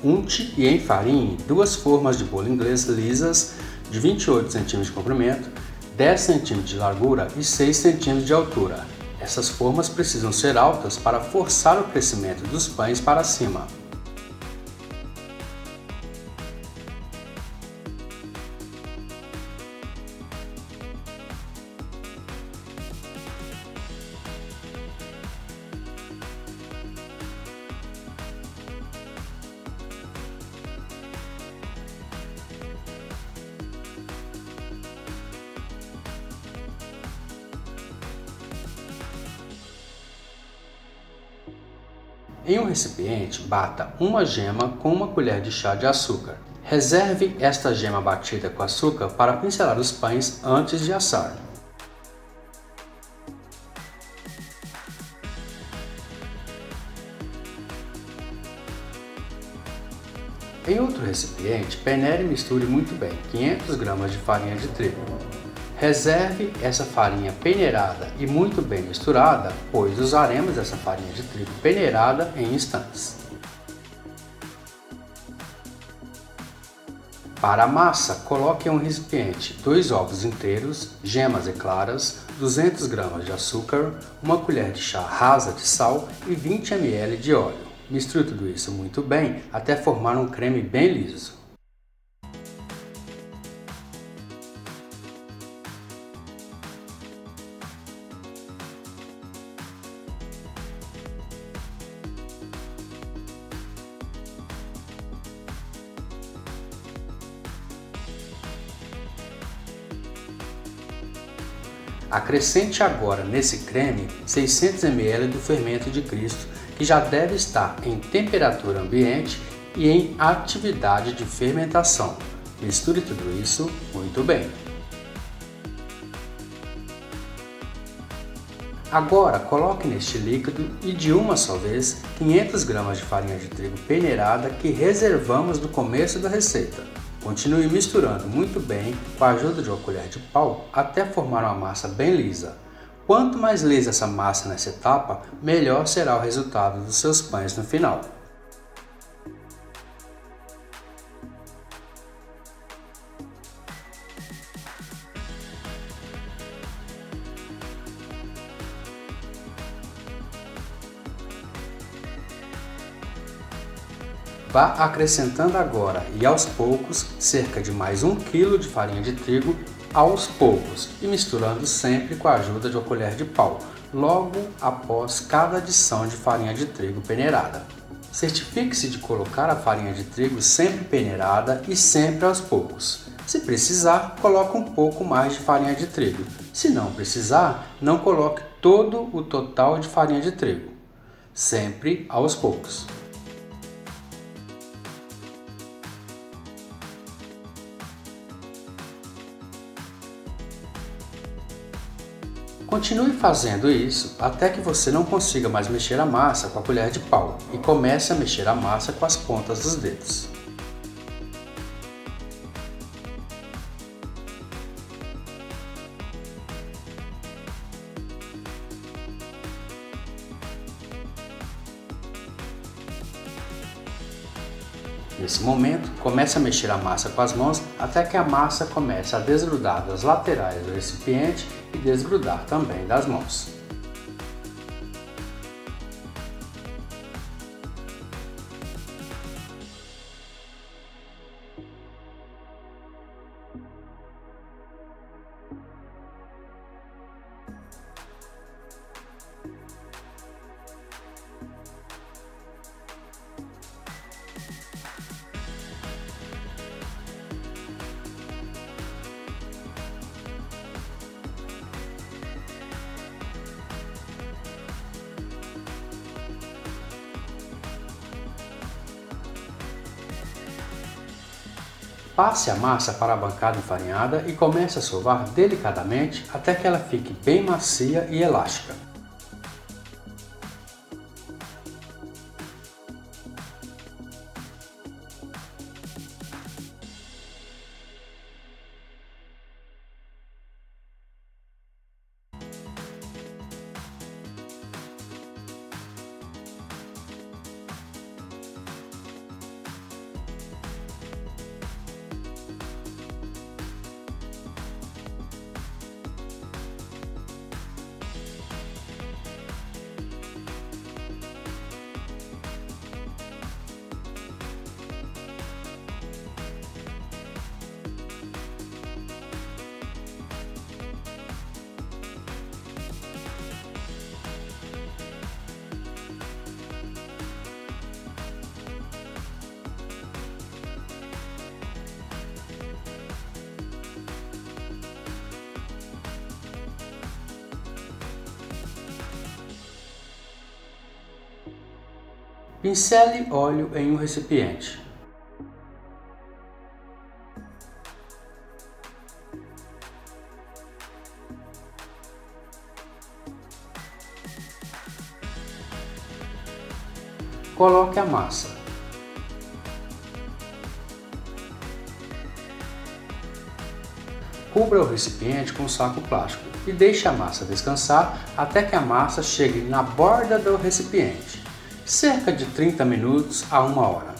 Unte e enfarinhe 2 formas de bolo inglês lisas de 28 cm de comprimento, 10 cm de largura e 6 cm de altura. Essas formas precisam ser altas para forçar o crescimento dos pães para cima. Em um recipiente, bata uma gema com uma colher de chá de açúcar. Reserve esta gema batida com açúcar para pincelar os pães antes de assar. Em outro recipiente, peneire e misture muito bem 500 gramas de farinha de trigo. Reserve essa farinha peneirada e muito bem misturada, pois usaremos essa farinha de trigo peneirada em instantes. Para a massa, coloque em um recipiente 2 ovos inteiros, gemas e claras, 200 gramas de açúcar, uma colher de chá rasa de sal e 20 ml de óleo. Misture tudo isso muito bem até formar um creme bem liso. Acrescente agora nesse creme 600 ml do fermento de Cristo, que já deve estar em temperatura ambiente e em atividade de fermentação. Misture tudo isso muito bem. Agora coloque neste líquido e de uma só vez 500 gramas de farinha de trigo peneirada que reservamos do começo da receita. Continue misturando muito bem com a ajuda de uma colher de pau até formar uma massa bem lisa. Quanto mais lisa essa massa nessa etapa, melhor será o resultado dos seus pães no final. Vá acrescentando agora e aos poucos cerca de mais 1 kg de farinha de trigo aos poucos e misturando sempre com a ajuda de uma colher de pau, logo após cada adição de farinha de trigo peneirada. Certifique-se de colocar a farinha de trigo sempre peneirada e sempre aos poucos. Se precisar, coloque um pouco mais de farinha de trigo. Se não precisar, não coloque todo o total de farinha de trigo. Sempre aos poucos. Continue fazendo isso até que você não consiga mais mexer a massa com a colher de pau e comece a mexer a massa com as pontas dos dedos. Nesse momento, comece a mexer a massa com as mãos até que a massa comece a desgrudar das laterais do recipiente e desgrudar também das mãos. Passe a massa para a bancada enfarinhada e comece a sovar delicadamente até que ela fique bem macia e elástica. Pincele óleo em um recipiente. Coloque a massa. Cubra o recipiente com um saco plástico e deixe a massa descansar até que a massa chegue na borda do recipiente, cerca de 30 minutos a 1 hora.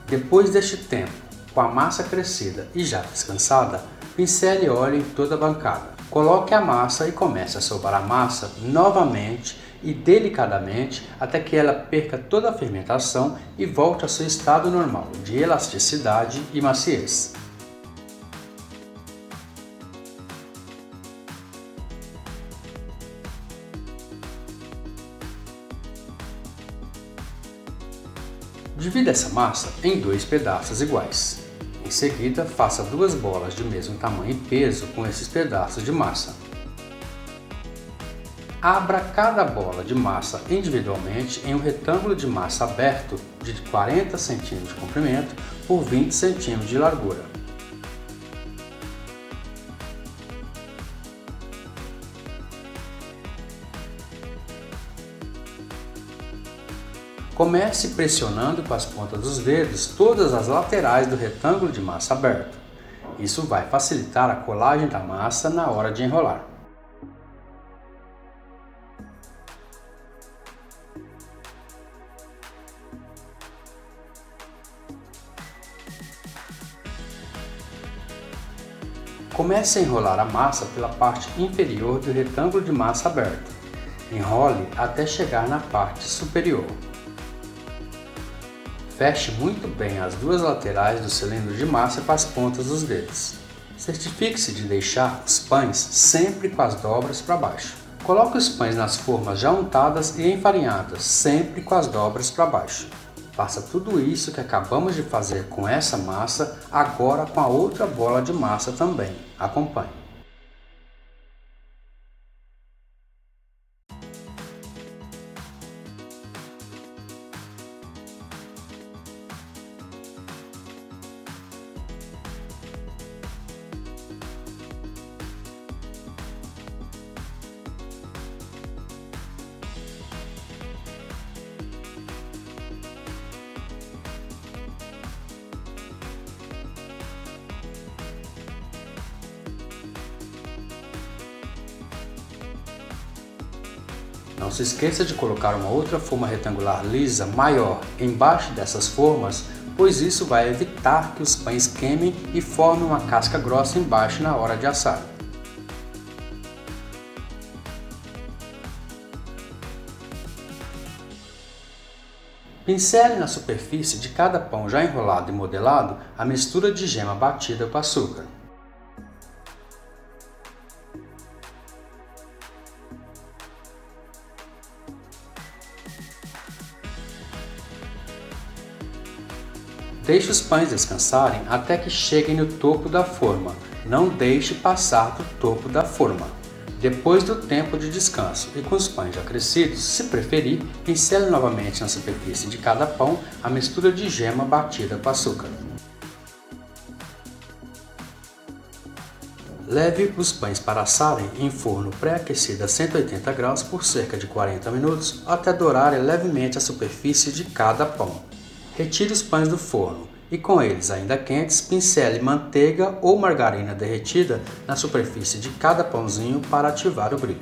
Depois deste tempo, com a massa crescida e já descansada, pincele óleo em toda a bancada. Coloque a massa e comece a sovar a massa novamente e delicadamente até que ela perca toda a fermentação e volte ao seu estado normal de elasticidade e maciez. Divida essa massa em 2 pedaços iguais. Em seguida, faça 2 bolas de mesmo tamanho e peso com esses pedaços de massa. Abra cada bola de massa individualmente em um retângulo de massa aberto de 40 cm de comprimento por 20 cm de largura. Comece pressionando com as pontas dos dedos todas as laterais do retângulo de massa aberto. Isso vai facilitar a colagem da massa na hora de enrolar. Comece a enrolar a massa pela parte inferior do retângulo de massa aberto. Enrole até chegar na parte superior. Feche muito bem as 2 laterais do cilindro de massa com as pontas dos dedos. Certifique-se de deixar os pães sempre com as dobras para baixo. Coloque os pães nas formas já untadas e enfarinhadas, sempre com as dobras para baixo. Faça tudo isso que acabamos de fazer com essa massa, agora com a outra bola de massa também. Acompanhe. Não se esqueça de colocar uma outra forma retangular lisa maior embaixo dessas formas, pois isso vai evitar que os pães queimem e formem uma casca grossa embaixo na hora de assar. Pincele na superfície de cada pão já enrolado e modelado a mistura de gema batida com açúcar. Deixe os pães descansarem até que cheguem no topo da forma. Não deixe passar do topo da forma. Depois do tempo de descanso e com os pães já crescidos, se preferir, pincele novamente na superfície de cada pão a mistura de gema batida com açúcar. Leve os pães para assarem em forno pré-aquecido a 180 graus por cerca de 40 minutos até dourarem levemente a superfície de cada pão. Retire os pães do forno e, com eles ainda quentes, pincele manteiga ou margarina derretida na superfície de cada pãozinho para ativar o brilho.